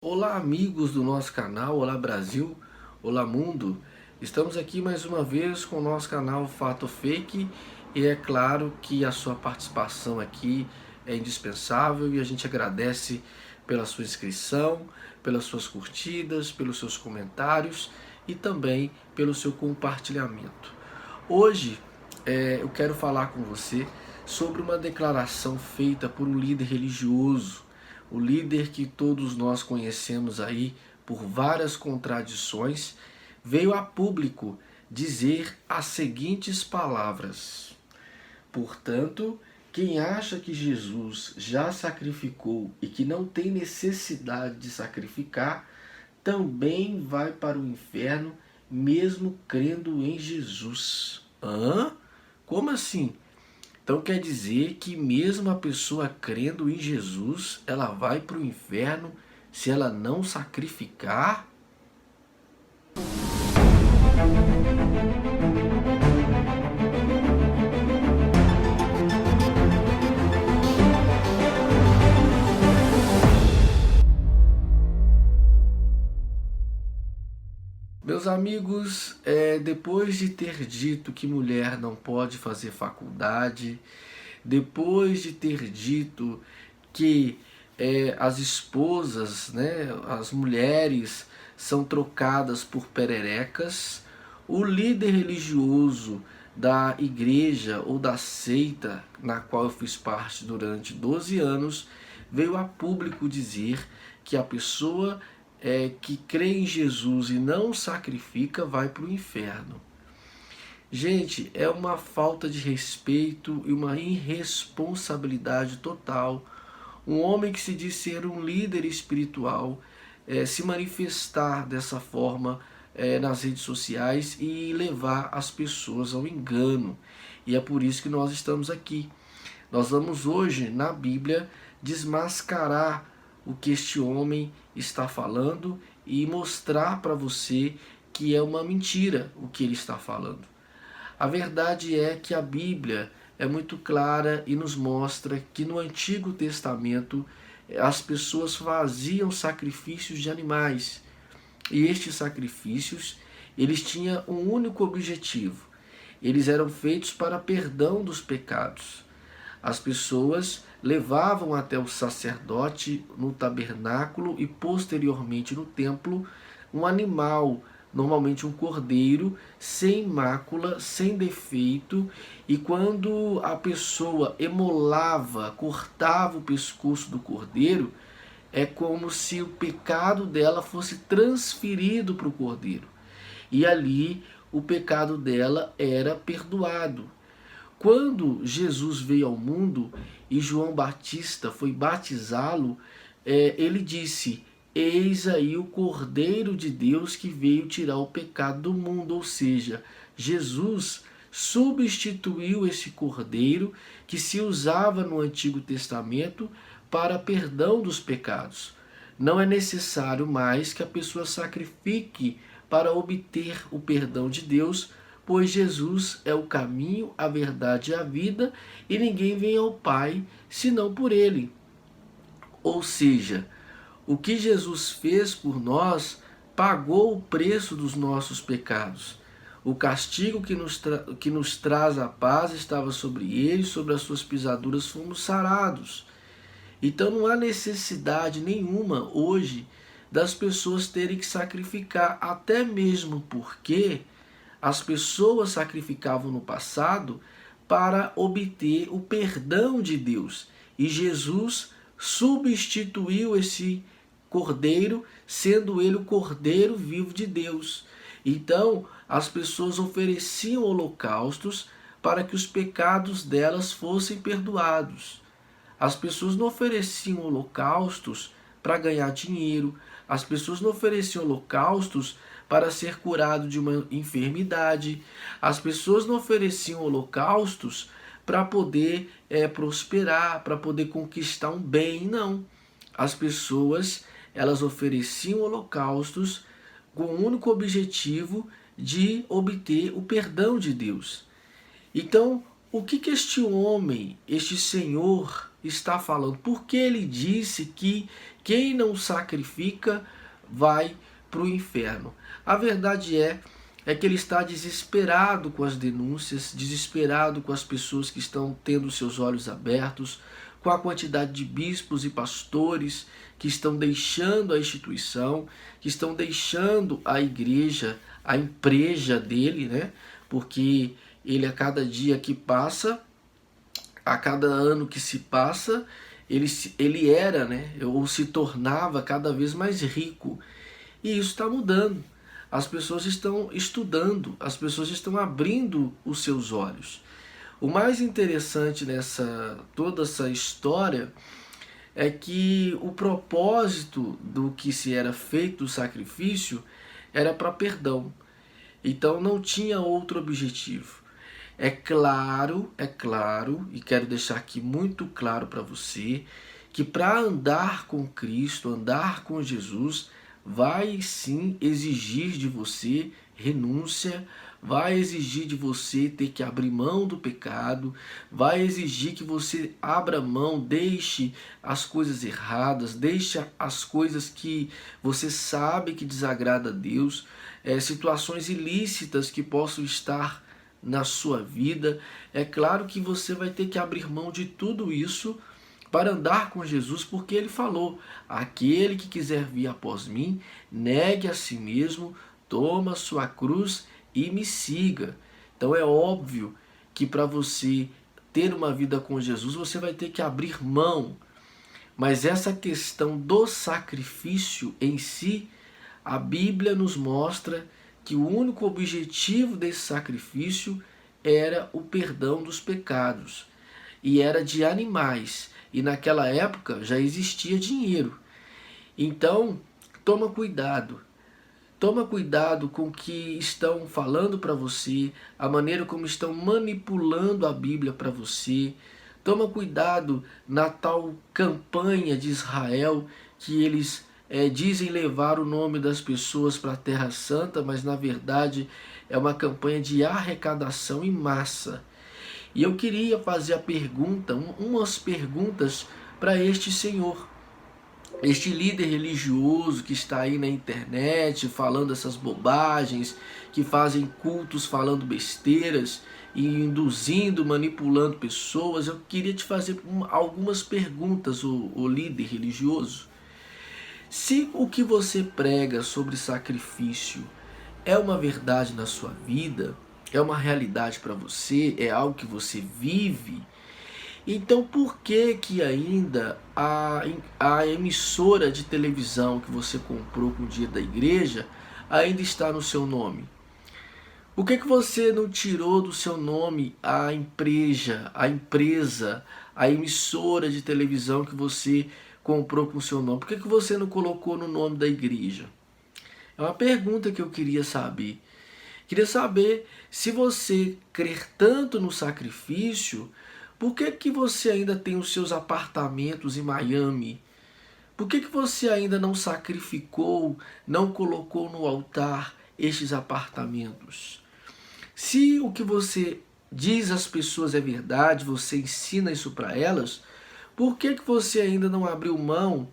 Olá, amigos do nosso canal, olá Brasil, olá mundo. Estamos aqui mais uma vez com o nosso canal Fato Fake e é claro que a sua participação aqui é indispensável e a gente agradece pela sua inscrição, pelas suas curtidas, pelos seus comentários e também pelo seu compartilhamento. Hoje eu quero falar com você sobre uma declaração feita por um líder religioso, o líder que todos nós conhecemos aí por várias contradições, veio a público dizer as seguintes palavras: portanto, quem acha que Jesus já sacrificou e que não tem necessidade de sacrificar, também vai para o inferno, mesmo crendo em Jesus. Hã? Como assim? Então quer dizer que mesmo a pessoa crendo em Jesus, ela vai para o inferno se ela não sacrificar? Meus amigos, depois de ter dito que mulher não pode fazer faculdade, depois de ter dito que as esposas, né, as mulheres são trocadas por pererecas, o líder religioso da igreja ou da seita na qual eu fiz parte durante 12 anos veio a público dizer que a pessoa que crê em Jesus e não sacrifica vai para o inferno. Gente, é uma falta de respeito e uma irresponsabilidade total. Um homem que se diz ser um líder espiritual se manifestar dessa forma nas redes sociais e levar as pessoas ao engano. E é por isso que nós estamos aqui. Nós vamos hoje, na Bíblia, desmascarar o que este homem está falando e mostrar para você que é uma mentira o que ele está falando. A verdade é que a Bíblia é muito clara e nos mostra que no Antigo Testamento as pessoas faziam sacrifícios de animais. E estes sacrifícios, eles tinham um único objetivo. Eles eram feitos para perdão dos pecados. As pessoas levavam até o sacerdote no tabernáculo e posteriormente no templo um animal, normalmente um cordeiro, sem mácula, sem defeito, e quando a pessoa emolava, cortava o pescoço do cordeiro, é como se o pecado dela fosse transferido para o cordeiro. E ali o pecado dela era perdoado. Quando Jesus veio ao mundo e João Batista foi batizá-lo, ele disse: eis aí o Cordeiro de Deus que veio tirar o pecado do mundo. Ou seja, Jesus substituiu esse cordeiro que se usava no Antigo Testamento para perdão dos pecados. Não é necessário mais que a pessoa sacrifique para obter o perdão de Deus, pois Jesus é o caminho, a verdade e a vida, e ninguém vem ao Pai senão por ele. Ou seja, o que Jesus fez por nós pagou o preço dos nossos pecados. O castigo que nos traz a paz estava sobre ele, sobre as suas pisaduras fomos sarados. Então não há necessidade nenhuma hoje das pessoas terem que sacrificar, até mesmo porque as pessoas sacrificavam no passado para obter o perdão de Deus. E Jesus substituiu esse cordeiro, sendo ele o cordeiro vivo de Deus. Então, as pessoas ofereciam holocaustos para que os pecados delas fossem perdoados. As pessoas não ofereciam holocaustos para ganhar dinheiro. As pessoas não ofereciam holocaustos para ser curado de uma enfermidade. As pessoas não ofereciam holocaustos para poder prosperar, para poder conquistar um bem. Não. As pessoas, elas ofereciam holocaustos com o único objetivo de obter o perdão de Deus. Então, o que este homem, este senhor está falando? Por que ele disse que quem não sacrifica vai para o inferno? A verdade é que ele está desesperado com as denúncias, desesperado com as pessoas que estão tendo seus olhos abertos, com a quantidade de bispos e pastores que estão deixando a instituição, que estão deixando a igreja, a empresa dele, né? Porque ele, a cada dia que passa, a cada ano que se passa, ele era, né, ou se tornava cada vez mais rico. E isso está mudando. As pessoas estão estudando, as pessoas estão abrindo os seus olhos. O mais interessante nessa toda essa história é que o propósito do que se era feito o sacrifício era para perdão. Então não tinha outro objetivo. É claro, e quero deixar aqui muito claro para você, que para andar com Cristo, andar com Jesus, vai sim exigir de você renúncia, vai exigir de você ter que abrir mão do pecado, vai exigir que você abra mão, deixe as coisas erradas, deixe as coisas que você sabe que desagrada a Deus, situações ilícitas que possam estar na sua vida. É claro que você vai ter que abrir mão de tudo isso para andar com Jesus, porque ele falou: aquele que quiser vir após mim, negue a si mesmo, toma sua cruz e me siga. Então é óbvio que para você ter uma vida com Jesus, você vai ter que abrir mão. Mas essa questão do sacrifício em si, a Bíblia nos mostra que o único objetivo desse sacrifício era o perdão dos pecados. E era de animais. E naquela época já existia dinheiro. Então, toma cuidado. Toma cuidado com o que estão falando para você, a maneira como estão manipulando a Bíblia para você. Toma cuidado na tal campanha de Israel que eles dizem levar o nome das pessoas para a Terra Santa, mas na verdade é uma campanha de arrecadação em massa. E eu queria fazer a pergunta, umas perguntas para este senhor, este líder religioso que está aí na internet falando essas bobagens, que fazem cultos falando besteiras e induzindo, manipulando pessoas. Eu queria te fazer algumas perguntas, o líder religioso. Se o que você prega sobre sacrifício é uma verdade na sua vida, é uma realidade para você, é algo que você vive, então por que ainda a emissora de televisão que você comprou com o dia da igreja ainda está no seu nome? Por que você não tirou do seu nome a empresa, a emissora de televisão que você comprou com o seu nome? Por que você não colocou no nome da igreja? É uma pergunta que eu queria saber. Queria saber, se você crer tanto no sacrifício, por que você ainda tem os seus apartamentos em Miami? Por que você ainda não sacrificou, não colocou no altar estes apartamentos? Se o que você diz às pessoas é verdade, você ensina isso para elas, por que você ainda não abriu mão,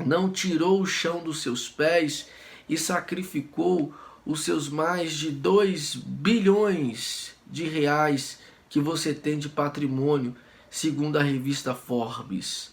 não tirou o chão dos seus pés e sacrificou os seus mais de 2 bilhões de reais que você tem de patrimônio, segundo a revista Forbes?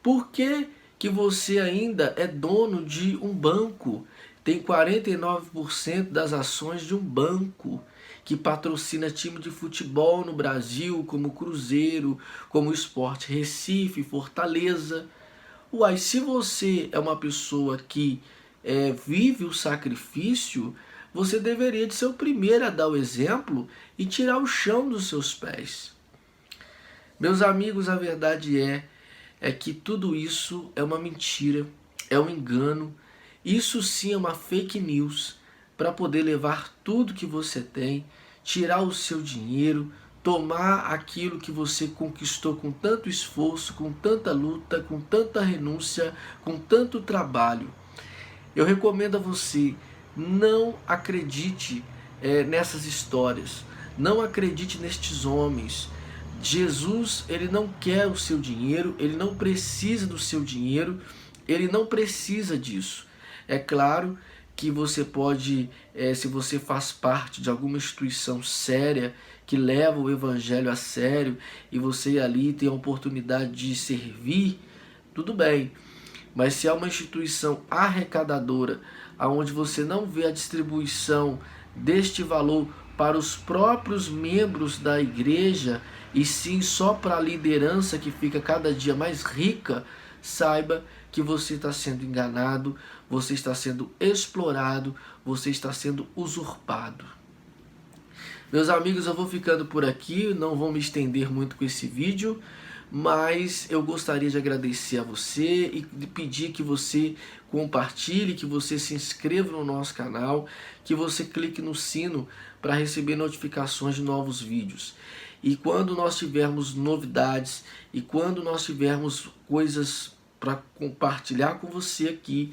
Por que você ainda é dono de um banco? Tem 49% das ações de um banco que patrocina time de futebol no Brasil, como Cruzeiro, como Sport Recife, Fortaleza. Uai, se você é uma pessoa que vive o sacrifício, você deveria de ser o primeiro a dar o exemplo e tirar o chão dos seus pés. Meus amigos, a verdade é que tudo isso é uma mentira, é um engano. Isso sim é uma fake news para poder levar tudo que você tem, tirar o seu dinheiro, tomar aquilo que você conquistou com tanto esforço, com tanta luta, com tanta renúncia, com tanto trabalho. Eu recomendo a você, não acredite nessas histórias, não acredite nestes homens. Jesus, ele não quer o seu dinheiro, ele não precisa do seu dinheiro, ele não precisa disso. É claro que você pode, se você faz parte de alguma instituição séria que leva o evangelho a sério e você ali tem a oportunidade de servir, tudo bem. Mas se é uma instituição arrecadadora, aonde você não vê a distribuição deste valor para os próprios membros da igreja, e sim só para a liderança que fica cada dia mais rica, saiba que você está sendo enganado, você está sendo explorado, você está sendo usurpado. Meus amigos, eu vou ficando por aqui, não vou me estender muito com esse vídeo, mas eu gostaria de agradecer a você e de pedir que você compartilhe, que você se inscreva no nosso canal, que você clique no sino para receber notificações de novos vídeos. E quando nós tivermos novidades e quando nós tivermos coisas para compartilhar com você aqui,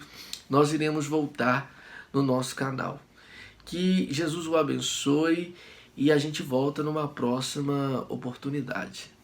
nós iremos voltar no nosso canal. Que Jesus o abençoe e a gente volta numa próxima oportunidade.